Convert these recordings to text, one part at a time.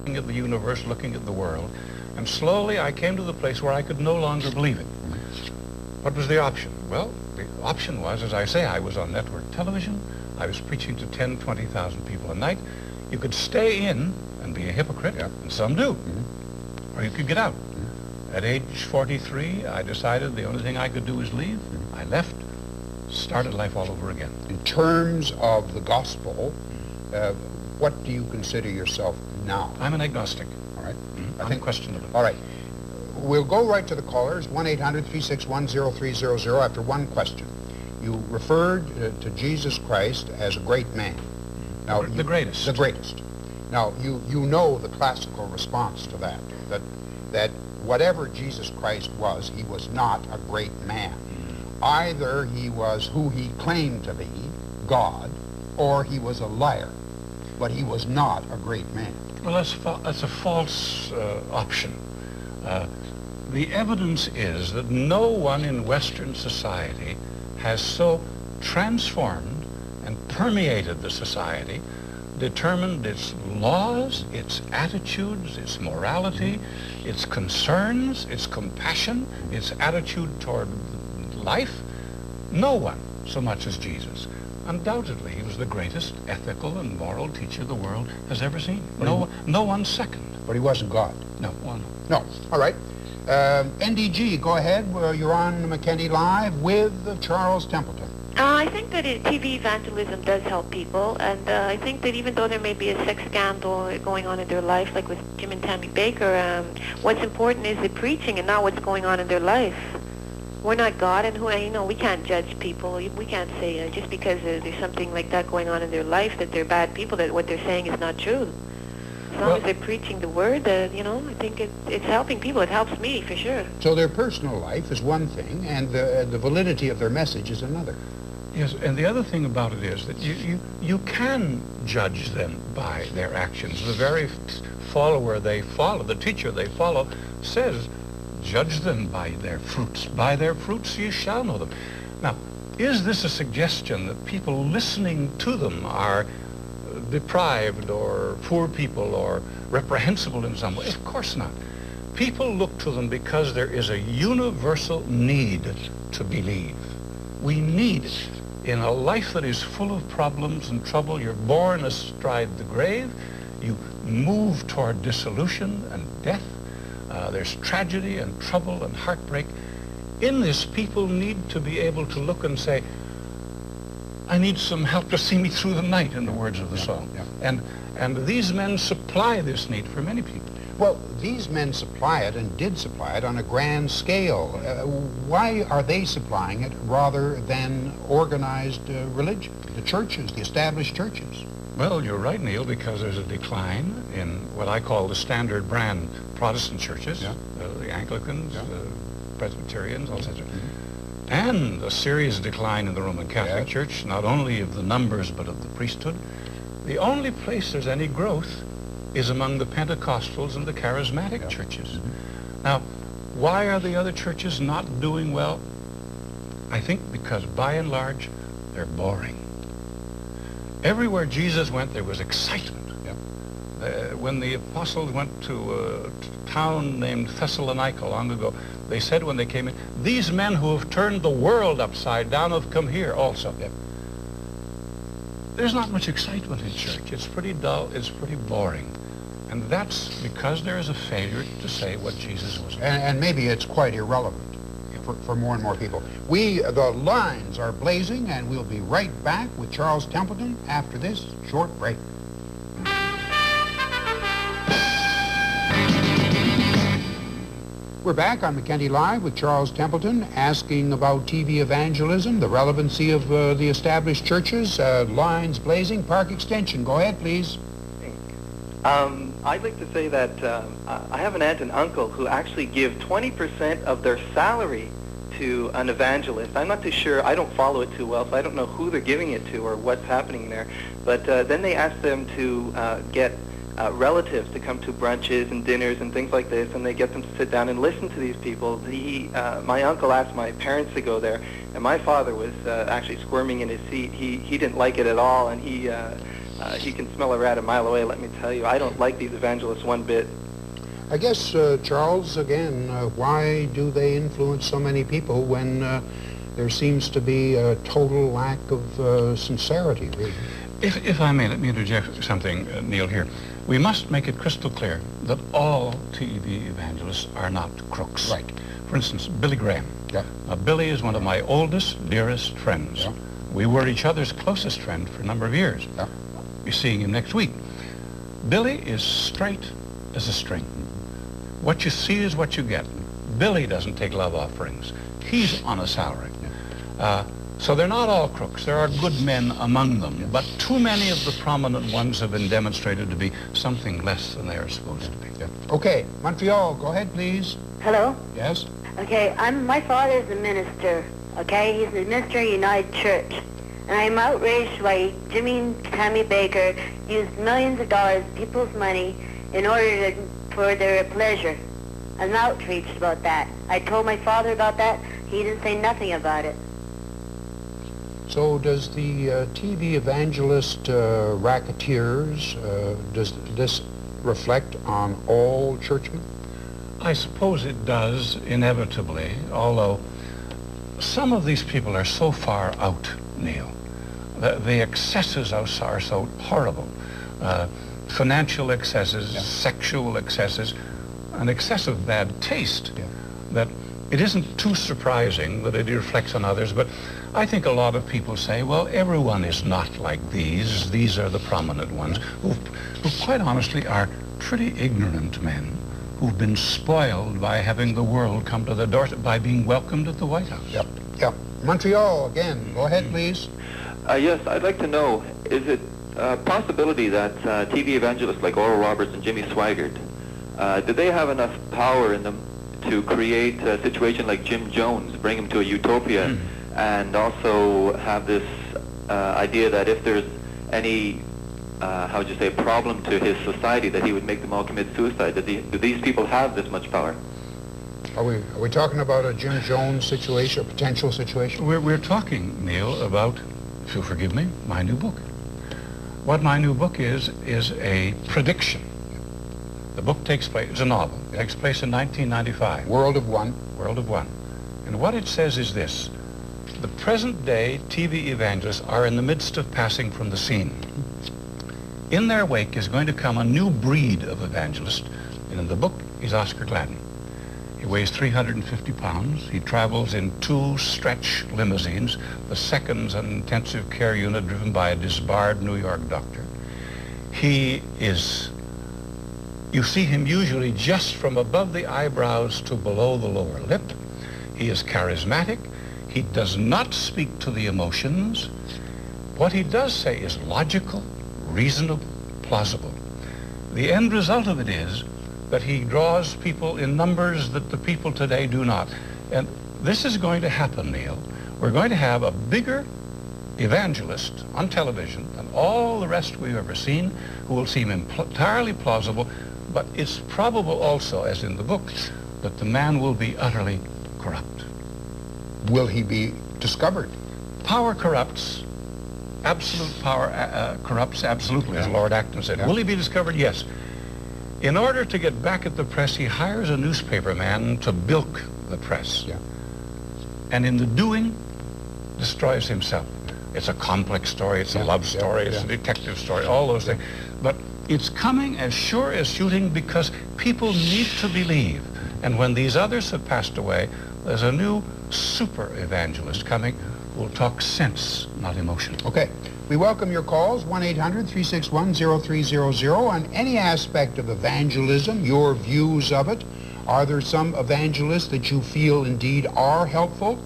looking at the universe, looking at the world. And slowly I came to the place where I could no longer believe it. What was the option? Well, the option was, as I say, I was on network television. I was preaching to 10, 20,000 people a night. You could stay in and be a hypocrite, and some do. Or you could get out. At age 43, I decided the only thing I could do was leave. I left, started life all over again. In terms of the gospel, what do you consider yourself now? I'm an agnostic. All right. Unquestionable. All right. We'll go right to the callers, 1-800-361-0300, after one question. You referred to Jesus Christ as a great man. Now, The greatest. The greatest. Now, you know the classical response to that whatever Jesus Christ was, he was not a great man. Either he was who he claimed to be, God, or he was a liar. But he was not a great man. Well, that's a false option. The evidence is that no one in Western society has so transformed and permeated the society, determined its laws, its attitudes, its morality, its concerns, its compassion, its attitude toward life. No one so much as Jesus. Undoubtedly, he was the greatest ethical and moral teacher the world has ever seen. No one second. But he wasn't God. No one. No. All right. NDG, go ahead. You're on McKenty Live with Charles Templeton. I think that TV evangelism does help people, and I think that even though there may be a sex scandal going on in their life, like with Jim and Tammy Baker, what's important is the preaching and not what's going on in their life. We're not God, and we can't judge people. We can't say just because there's something like that going on in their life that they're bad people, that what they're saying is not true. As long as they're preaching the word, I think it's helping people. It helps me, for sure. So their personal life is one thing, and the validity of their message is another. Yes, and the other thing about it is that you can judge them by their actions. The very follower they follow, the teacher they follow, says, judge them by their fruits. By their fruits you shall know them. Now, is this a suggestion that people listening to them are deprived or poor people or reprehensible in some way? Of course not. People look to them because there is a universal need to believe. We need it. In a life that is full of problems and trouble, you're born astride the grave, you move toward dissolution and death, there's tragedy and trouble and heartbreak. In this, people need to be able to look and say, I need some help to see me through the night, in the words of the song. And these men supply this need for many people. Well, these men supply it and did supply it on a grand scale. Why are they supplying it rather than organized religion, the churches, the established churches? Well, you're right, Neil, because there's a decline in what I call the standard brand Protestant churches, the Anglicans, the Presbyterians, all sorts of and a serious decline in the Roman Catholic Church, not only of the numbers but of the priesthood. The only place there's any growth is among the Pentecostals and the charismatic churches. Now, why are the other churches not doing well? I think because, by and large, they're boring. Everywhere Jesus went, there was excitement. When the apostles went to a town named Thessalonica long ago, they said when they came in, these men who have turned the world upside down have come here also. There's not much excitement in church. It's pretty dull, it's pretty boring. And that's because there is a failure to say what Jesus was. And maybe it's quite irrelevant for more and more people. The lines are blazing, and we'll be right back with Charles Templeton after this short break. We're back on McKenty Live with Charles Templeton, asking about TV evangelism, the relevancy of the established churches, lines blazing. Park Extension, go ahead, please. I'd like to say that I have an aunt and uncle who actually give 20% of their salary to an evangelist. I'm not too sure. I don't follow it too well, so I don't know who they're giving it to or what's happening there. But then they ask them to get relatives to come to brunches and dinners and things like this, and they get them to sit down and listen to these people. My uncle asked my parents to go there, and my father was actually squirming in his seat. He didn't like it at all, and he he can smell a rat a mile away, let me tell you. I don't like these evangelists one bit. I guess, Charles, again, why do they influence so many people when there seems to be a total lack of sincerity, really? If I may, let me interject something, Neil, here. We must make it crystal clear that all TV evangelists are not crooks. Right. For instance, Billy Graham. Yeah. Now, Billy is one of my oldest, dearest friends. Yeah. We were each other's closest friend for a number of years. Yeah. You're seeing him next week. Billy is straight as a string. What you see is what you get. Billy doesn't take love offerings. He's on a salary. So they're not all crooks. There are good men among them, but too many of the prominent ones have been demonstrated to be something less than they are supposed to be. Yeah. Okay, Montreal, go ahead, please. Hello? Yes? Okay, my father's a minister, okay? He's a minister in United Church. And I'm outraged why Jimmy and Tammy Baker used millions of dollars, people's money, in order for their pleasure. I'm outraged about that. I told my father about that. He didn't say nothing about it. So does the TV evangelist racketeers, does this reflect on all churchmen? I suppose it does, inevitably, although some of these people are so far out, Neil. The excesses are so horrible. Financial excesses, Yeah. sexual excesses, an excessive bad taste, Yeah. that it isn't too surprising that it reflects on others. But I think a lot of people say, well, everyone is not like these. These are the prominent ones who quite honestly are pretty ignorant men who've been spoiled by having the world come to their door, by being welcomed at the White House. Yep, yep. Montreal, again, go ahead, please. Yes, I'd like to know, is it a possibility that TV evangelists like Oral Roberts and Jimmy Swaggart, do they have enough power in them to create a situation like Jim Jones, bring him to a utopia, and also have this idea that if there's any, how would you say, problem to his society, that he would make them all commit suicide? Do these people have this much power? Are we talking about a Jim Jones situation, a potential situation? We're talking, Neil, about, if you'll forgive me, my new book. What my new book is a prediction. The book takes place, it's a novel, it takes place in 1995. World of One. World of One. And what it says is this: the present day TV evangelists are in the midst of passing from the scene. In their wake is going to come a new breed of evangelist, and in the book is Oscar Gladden. He weighs 350 pounds. He travels in 2 stretch limousines. The second's an intensive care unit driven by a disbarred New York doctor. He is, you see him usually just from above the eyebrows to below the lower lip. He is charismatic. He does not speak to the emotions. What he does say is logical, reasonable, plausible. The end result of it is that he draws people in numbers that the people today do not. And this is going to happen, Neil. We're going to have a bigger evangelist on television than all the rest we've ever seen, who will seem entirely plausible, but it's probable also, as in the book, that the man will be utterly corrupt. Will he be discovered? Power corrupts. Absolute power corrupts absolutely, as Lord Acton said. Yeah. Will he be discovered? Yes. In order to get back at the press, he hires a newspaper man to bilk the press. Yeah. And in the doing, destroys himself. It's a complex story, it's a love story, it's a detective story, all those things. But it's coming as sure as shooting, because people need to believe. And when these others have passed away, there's a new super evangelist coming who will talk sense, not emotion. Okay. We welcome your calls, 1-800-361-0300, on any aspect of evangelism, your views of it. Are there some evangelists that you feel indeed are helpful?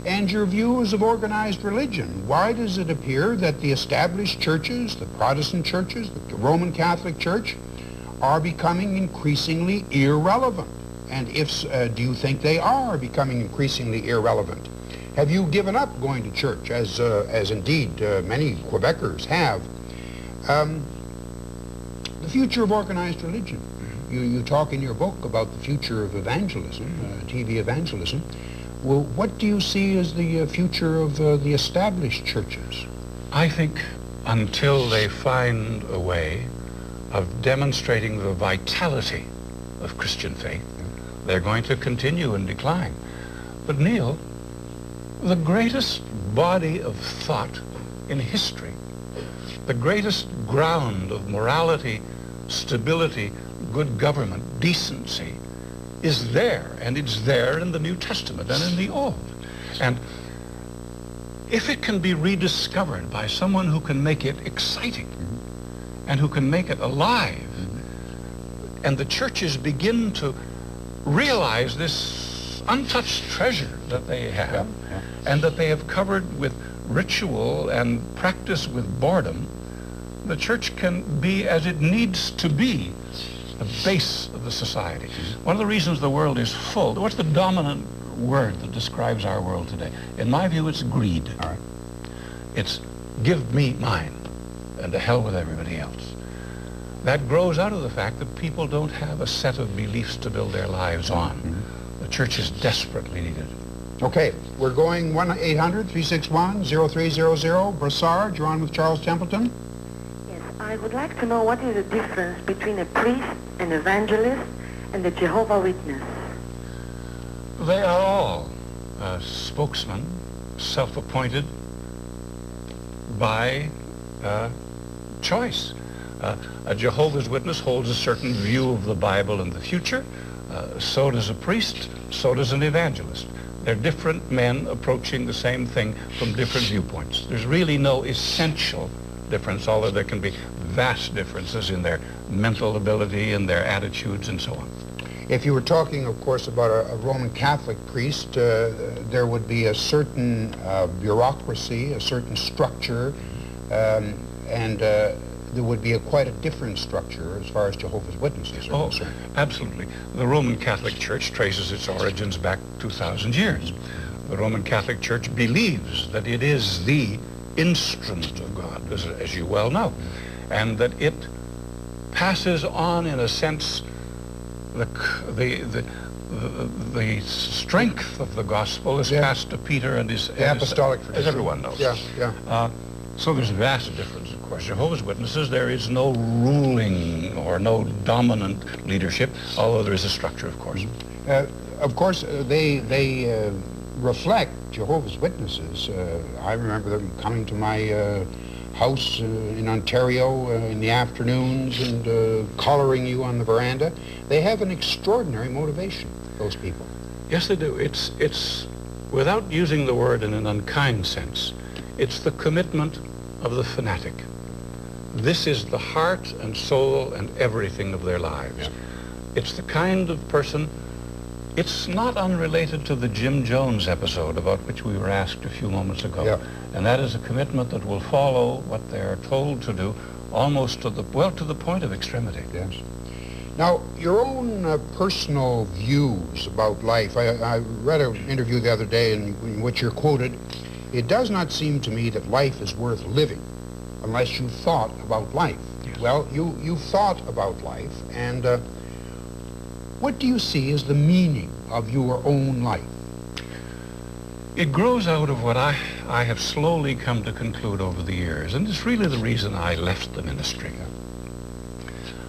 And your views of organized religion. Why does it appear that the established churches, the Protestant churches, the Roman Catholic Church, are becoming increasingly irrelevant? And if do you think they are becoming increasingly irrelevant? Have you given up going to church, as indeed many Quebecers have? The future of organized religion. You talk in your book about the future of evangelism, TV evangelism. Well, what do you see as the future of the established churches? I think until they find a way of demonstrating the vitality of Christian faith, they're going to continue in decline. But Neil, the greatest body of thought in history, the greatest ground of morality, stability, good government, decency, is there, and it's there in the New Testament and in the Old. And if it can be rediscovered by someone who can make it exciting and who can make it alive, and the churches begin to realize this untouched treasure that they have, and that they have covered with ritual and practice with boredom, the church can be as it needs to be, the base of the society. One of the reasons the world is full, what's the dominant word that describes our world today? In my view, it's greed. All right. It's give me mine and to hell with everybody else. That grows out of the fact that people don't have a set of beliefs to build their lives on. The church is desperately needed. Okay, we're going 1-800-361-0300. Brassard, you're on with Charles Templeton. Yes, I would like to know what is the difference between a priest, an evangelist, and a Jehovah Witness. They are all spokesmen, self-appointed by choice. A Jehovah's Witness holds a certain view of the Bible and the future. So does a priest, so does an evangelist. They're different men approaching the same thing from different viewpoints. There's really no essential difference, although there can be vast differences in their mental ability and their attitudes and so on. If you were talking, of course, about a Roman Catholic priest, there would be a certain bureaucracy, a certain structure, and there would be quite a different structure as far as Jehovah's Witnesses are concerned. Absolutely. The Roman Catholic Church traces its origins back 2,000 years. The Roman Catholic Church believes that it is the instrument of God, as you well know, and that it passes on, in a sense, the strength of the gospel is passed to Peter and his apostolic tradition, as everyone knows. So there's a vast difference, of course. Jehovah's Witnesses, there is no ruling or no dominant leadership, although there is a structure, of course. They reflect Jehovah's Witnesses. I remember them coming to my house in Ontario in the afternoons and collaring you on the veranda. They have an extraordinary motivation, those people. Yes, they do. It's without using the word in an unkind sense, it's the commitment of the fanatic. This is the heart and soul and everything of their lives. Yeah. It's the kind of person, it's not unrelated to the Jim Jones episode about which we were asked a few moments ago. Yeah. And that is a commitment that will follow what they're told to do almost to the point of extremity. Yes. Now, your own personal views about life, I read an interview the other day in which you're quoted, "It does not seem to me that life is worth living unless you thought about life." Yes. Well, you thought about life, and what do you see as the meaning of your own life? It grows out of what I have slowly come to conclude over the years, and it's really the reason I left the ministry.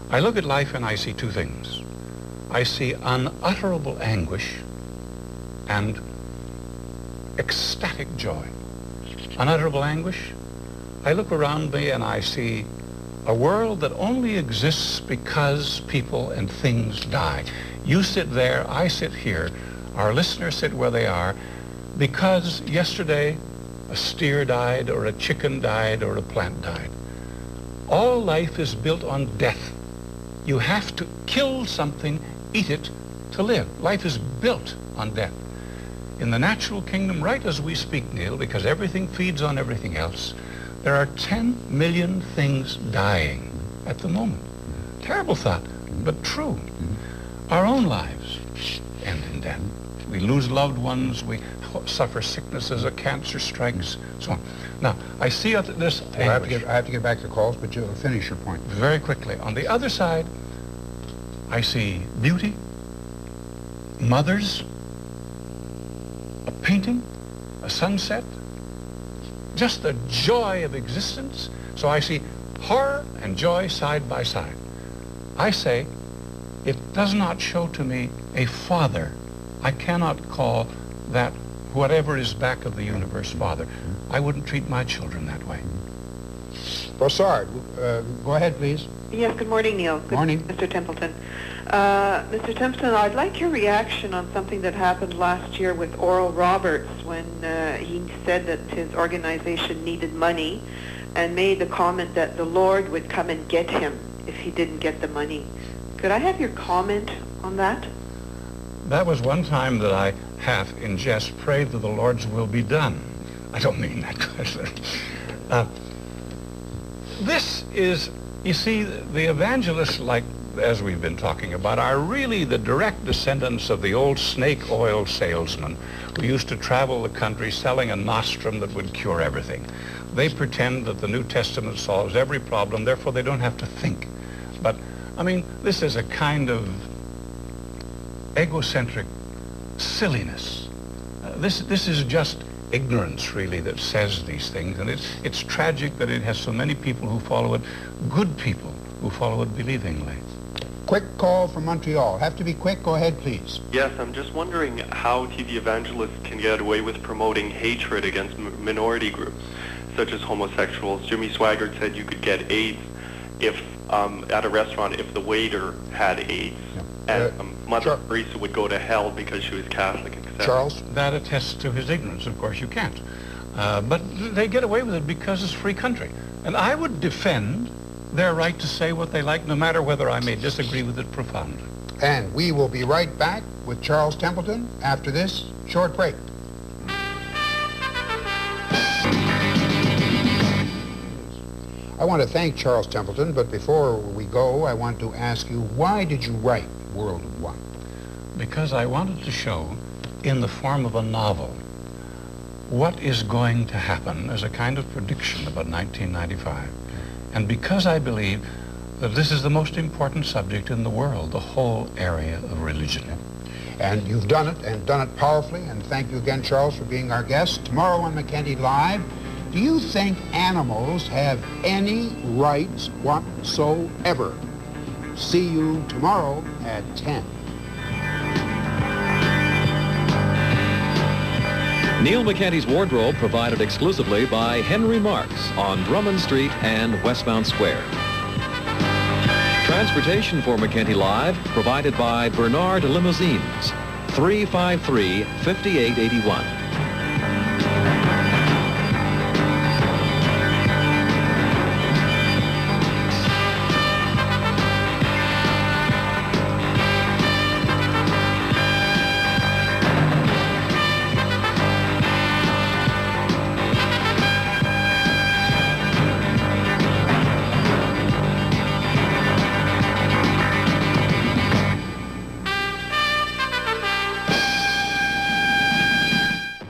I look at life and I see two things. I see unutterable anguish and ecstatic joy. Unutterable anguish. I look around me and I see a world that only exists because people and things die. You sit there, I sit here, our listeners sit where they are, because yesterday a steer died or a chicken died or a plant died. All life is built on death. You have to kill something, eat it, to live. Life is built on death. In the natural kingdom, right as we speak, Neil, because everything feeds on everything else, there are 10 million things dying at the moment. Terrible thought, but true. Our own lives end in death. We lose loved ones, we suffer sicknesses, a cancer strikes, so on. Now, I see this anguish. I have to get back to calls, but you'll finish your point. Very quickly. On the other side, I see beauty, mothers, a painting, a sunset, just the joy of existence. So I see horror and joy side by side. I say, it does not show to me a father. I cannot call that whatever is back of the universe father. I wouldn't treat my children that way. Brossard, go ahead, please. Yes, good morning, Neil. Good Morning. Mr. Templeton. Mr. Templeton, I'd like your reaction on something that happened last year with Oral Roberts when he said that his organization needed money and made the comment that the Lord would come and get him if he didn't get the money. Could I have your comment on that? That was one time that I half in jest prayed that the Lord's will be done. I don't mean that question. This is, you see, the evangelists, like as we've been talking about, are really the direct descendants of the old snake oil salesman who used to travel the country selling a nostrum that would cure everything. They pretend that the New Testament solves every problem, therefore they don't have to think. But, I mean, this is a kind of egocentric silliness. This is just ignorance, really, that says these things, and it's tragic that it has so many people who follow it, good people who follow it believingly. Quick call from Montreal. Have to be quick. Go ahead, please. Yes, I'm just wondering how TV evangelists can get away with promoting hatred against minority groups, such as homosexuals. Jimmy Swaggart said you could get AIDS if at a restaurant if the waiter had AIDS, and Mother Teresa would go to hell because she was Catholic, etc. Charles? That attests to his ignorance. Of course, you can't. But they get away with it because it's a free country. And I would defend their right to say what they like, no matter whether I may disagree with it profoundly. And we will be right back with Charles Templeton after this short break. I want to thank Charles Templeton, but before we go, I want to ask you, why did you write World of One? Because I wanted to show, in the form of a novel, what is going to happen as a kind of prediction about 1995. And because I believe that this is the most important subject in the world, the whole area of religion. And you've done it, and done it powerfully, and thank you again, Charles, for being our guest. Tomorrow on McKenty Live, do you think animals have any rights whatsoever? See you tomorrow at 10. Neil McKenty's wardrobe provided exclusively by Henry Marks on Drummond Street and Westmount Square. Transportation for McKenty Live provided by Bernard Limousines, 353-5881.